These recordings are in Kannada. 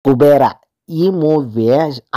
ಕುಬೇರ ಈ ಮೂವಿ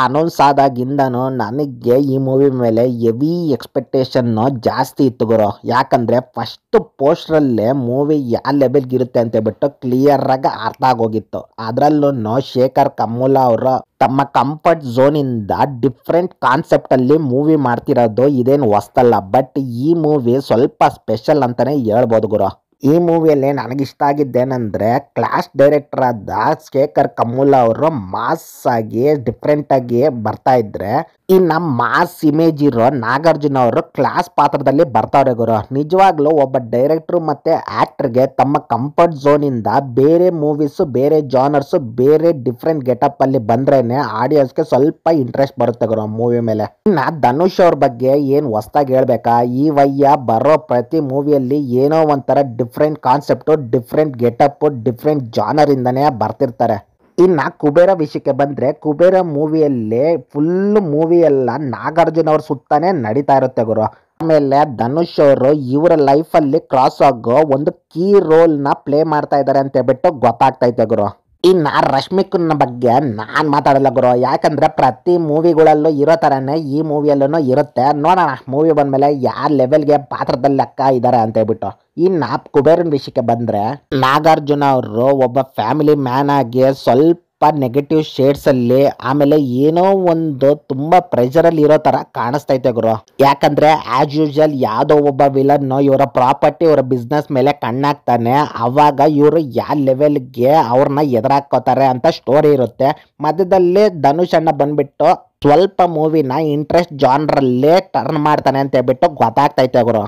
ಅನೌನ್ಸ್ ಆದಾಗಿಂದನೂ ನನಗೆ ಈ ಮೂವಿ ಮೇಲೆ ಹೆವಿ ಎಕ್ಸ್ಪೆಕ್ಟೇಷನ್ ಜಾಸ್ತಿ ಇತ್ತು ಗುರು. ಯಾಕಂದರೆ ಫಸ್ಟ್ ಪೋಸ್ಟ್ರಲ್ಲೇ ಮೂವಿ ಯಾವ ಲೆವೆಲ್ಗೆ ಇರುತ್ತೆ ಅಂತ ಹೇಳ್ಬಿಟ್ಟು ಕ್ಲಿಯರ್ ಆಗಿ ಅರ್ಥ ಆಗೋಗಿತ್ತು. ಅದರಲ್ಲೂ ಶೇಖರ್ ಕಮ್ಮುಲ ಅವರು ತಮ್ಮ ಕಂಫರ್ಟ್ ಝೋನಿಂದ ಡಿಫ್ರೆಂಟ್ ಕಾನ್ಸೆಪ್ಟಲ್ಲಿ ಮೂವಿ ಮಾಡ್ತಿರೋದು ಇದೇನು ಹೊಸ್ತಲ್ಲ. ಬಟ್ ಈ ಮೂವಿ ಸ್ವಲ್ಪ ಸ್ಪೆಷಲ್ ಅಂತಲೇ ಹೇಳ್ಬೋದು ಗುರು. ಈ ಮೂವಿಯಲ್ಲಿ ನನಗಿಷ್ಟ ಆಗಿದ್ದೇನೆಂದರೆ ಕ್ಲಾಸ್ ಡೈರೆಕ್ಟರ್ ಆದ ಶೇಖರ್ ಕಮ್ಮುಲ ಅವರು ಮಾಸ್ ಆಗಿ ಡಿಫ್ರೆಂಟಾಗಿ ಬರ್ತಾ ಇದ್ರೆ, ಇನ್ನು ಮಾಸ್ ಇಮೇಜ್ ಇರೋ ನಾಗಾರ್ಜುನ ಅವರು ಕ್ಲಾಸ್ ಪಾತ್ರದಲ್ಲಿ ಬರ್ತಾವ್ರೆ ಗುರು. ನಿಜವಾಗ್ಲೂ ಒಬ್ಬ ಡೈರೆಕ್ಟ್ರು ಮತ್ತು ಆ್ಯಕ್ಟ್ರಿಗೆ ತಮ್ಮ ಕಂಫರ್ಟ್ ಝೋನಿಂದ ಬೇರೆ ಮೂವೀಸು, ಬೇರೆ ಜಾನರ್ಸು, ಬೇರೆ ಡಿಫ್ರೆಂಟ್ ಗೆಟಪ್ಪಲ್ಲಿ ಬಂದ್ರೇ ಆಡಿಯನ್ಸ್ಗೆ ಸ್ವಲ್ಪ ಇಂಟ್ರೆಸ್ಟ್ ಬರುತ್ತೆ ಗುರು ಮೂವಿ ಮೇಲೆ. ಇನ್ನು ಧನುಷ್ ಅವ್ರ ಬಗ್ಗೆ ಏನು ಹೊಸ್ದಾಗಿ ಹೇಳ್ಬೇಕಾ, ಈ ವಯ್ಯ ಬರೋ ಪ್ರತಿ ಮೂವಿಯಲ್ಲಿ ಏನೋ ಒಂಥರ different concept, different getup, different ಜಾನರಿಂದನೇ ಬರ್ತಿರ್ತಾರೆ. ಇನ್ನು ಕುಬೇರ ವಿಷಯಕ್ಕೆ ಬಂದರೆ, ಕುಬೇರ ಮೂವಿಯಲ್ಲಿ ಫುಲ್ ಮೂವಿ ಎಲ್ಲ ನಾಗಾರ್ಜುನ ಅವ್ರ ಸುತ್ತಾನೆ ನಡೀತಾ ಇರುತ್ತೆ ಗುರು. ಆಮೇಲೆ ಧನುಷ್ ಅವರು ಇವರ ಲೈಫಲ್ಲಿ ಕ್ರಾಸ್ ಆಗೋ ಒಂದು ಕೀ ರೋಲ್ನ ಪ್ಲೇ ಮಾಡ್ತಾ ಇದ್ದಾರೆ ಅಂತ ಹೇಳ್ಬಿಟ್ಟು ಗೊತ್ತಾಗ್ತೈತೆ ಗುರು. ಇನ್ನು ರಶ್ಮಿಕನ ಬಗ್ಗೆ ನಾನು ಮಾತಾಡಲ್ಲ ಗುರು. ಯಾಕಂದರೆ ಪ್ರತಿ ಮೂವಿಗಳಲ್ಲೂ ಇರೋ ಥರನೇ ಈ ಮೂವಿಯಲ್ಲೂ ಇರುತ್ತೆ. ನೋಡೋಣ ಮೂವಿ ಬಂದಮೇಲೆ ಯಾವ ಲೆವೆಲ್ಗೆ ಪಾತ್ರದಲ್ಲಿ ಲೆಕ್ಕ ಇದ್ದಾರೆ ಅಂತ ಹೇಳ್ಬಿಟ್ಟು. ಇನ್ನು ಕುಬೇರನ ವಿಷಯಕ್ಕೆ ಬಂದರೆ, ನಾಗಾರ್ಜುನ ಅವರು ಒಬ್ಬ ಫ್ಯಾಮಿಲಿ ಮ್ಯಾನ್ ಆಗಿ ಸ್ವಲ್ಪ ನೆಗೆಟಿವ್ ಶೇಡ್ಸಲ್ಲಿ, ಆಮೇಲೆ ಏನೋ ಒಂದು ತುಂಬ ಪ್ರೆಷರಲ್ಲಿ ಇರೋ ಥರ ಕಾಣಿಸ್ತೈತೆ ಗುರು. ಯಾಕಂದರೆ ಆ್ಯಸ್ ಯೂಶುವಲ್ ಯಾವುದೋ ಒಬ್ಬ ವಿಲನ್ನು ಇವರ ಪ್ರಾಪರ್ಟಿ, ಇವರ ಬಿಸ್ನೆಸ್ ಮೇಲೆ ಕಣ್ಣಾಕ್ತಾನೆ. ಆವಾಗ ಇವರು ಯಾವ ಲೆವೆಲ್ಗೆ ಅವ್ರನ್ನ ಎದುರಾಕೋತಾರೆ ಅಂತ ಸ್ಟೋರಿ ಇರುತ್ತೆ. ಮಧ್ಯದಲ್ಲಿ ಧನುಷ್ ಅಣ್ಣ ಬಂದ್ಬಿಟ್ಟು ಸ್ವಲ್ಪ ಮೂವಿನ ಇಂಟ್ರೆಸ್ಟ್ ಜಾನ್ರಲ್ಲೇ ಟರ್ನ್ ಮಾಡ್ತಾನೆ ಅಂತ ಹೇಳ್ಬಿಟ್ಟು ಗೊತ್ತಾಗ್ತೈತೆ ಗುರು.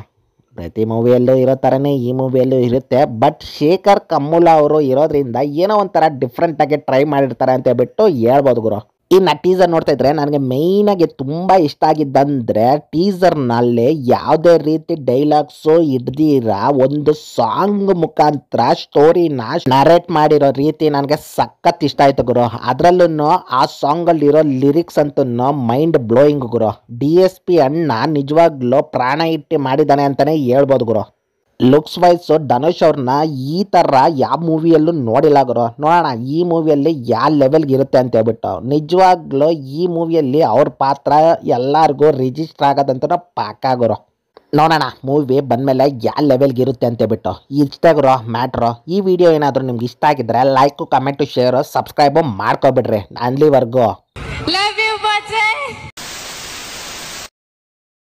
ಪ್ರತಿ ಮೂವಿಯಲ್ಲೂ ಇರೋ ಥರನೇ ಈ ಮೂವಿಯಲ್ಲೂ ಇರುತ್ತೆ. ಬಟ್ ಶೇಖರ್ ಕಮ್ಮುಲ ಅವರು ಇರೋದ್ರಿಂದ ಏನೋ ಒಂಥರ ಡಿಫ್ರೆಂಟಾಗಿ ಟ್ರೈ ಮಾಡಿರ್ತಾರೆ ಅಂತ ಹೇಳ್ಬಿಟ್ಟು ಹೇಳ್ಬೋದು ಗುರು. ಇನ್ನು ಟೀಸರ್ ನೋಡ್ತಾ ಇದ್ರೆ ನನಗೆ ಮೇಯ್ನಾಗಿ ತುಂಬ ಇಷ್ಟ ಆಗಿದ್ದಂದರೆ, ಟೀಸರ್ನಲ್ಲಿ ಯಾವುದೇ ರೀತಿ ಡೈಲಾಗ್ಸು ಹಿಡ್ದಿರ ಒಂದು ಸಾಂಗ್ ಮುಖಾಂತರ ಸ್ಟೋರಿನ ನರೇಟ್ ಮಾಡಿರೋ ರೀತಿ ನನಗೆ ಸಖತ್ ಇಷ್ಟ ಆಯ್ತು ಗುರು. ಅದರಲ್ಲೂ ಆ ಸಾಂಗಲ್ಲಿರೋ ಲಿರಿಕ್ಸ್ ಅಂತೂ ಮೈಂಡ್ ಬ್ಲೋಯಿಂಗ್ ಗುರು. DSP ಅಣ್ಣ ನಿಜವಾಗ್ಲೂ ಪ್ರಾಣ ಇಟ್ಟು ಮಾಡಿದ್ದಾನೆ ಅಂತಲೇ ಹೇಳ್ಬೋದು ಗುರು. ಲುಕ್ಸ್ ವೈಸು ಧನುಷ್ ಅವ್ರನ್ನ ಈ ಥರ ಯಾವ ಮೂವಿಯಲ್ಲೂ ನೋಡಿಲ್ಲ ಗುರು. ನೋಡೋಣ ಈ ಮೂವಿಯಲ್ಲಿ ಯಾವ ಲೆವೆಲ್ಗೆ ಇರುತ್ತೆ ಅಂತ ಹೇಳ್ಬಿಟ್ಟು. ನಿಜವಾಗ್ಲೂ ಈ ಮೂವಿಯಲ್ಲಿ ಅವ್ರ ಪಾತ್ರ ಎಲ್ಲರಿಗೂ ರಿಜಿಸ್ಟರ್ ಆಗೋದಂತ ಪಕ್ಕಾ ಗುರು. ನೋಡೋಣ ಮೂವಿ ಬಂದಮೇಲೆ ಯಾವ ಲೆವೆಲ್ಗೆ ಇರುತ್ತೆ ಅಂತ ಹೇಳ್ಬಿಟ್ಟು. ಇಷ್ಟ ಗುರು ಮ್ಯಾಟ್ರು. ಈ ವಿಡಿಯೋ ಏನಾದರೂ ನಿಮ್ಗೆ ಇಷ್ಟ ಆಗಿದ್ರೆ ಲೈಕು, ಕಮೆಂಟು, ಶೇರು, ಸಬ್ಸ್ಕ್ರೈಬು ಮಾಡ್ಕೊಬಿಡ್ರಿ. ಅಲ್ಲಿವರೆಗೂ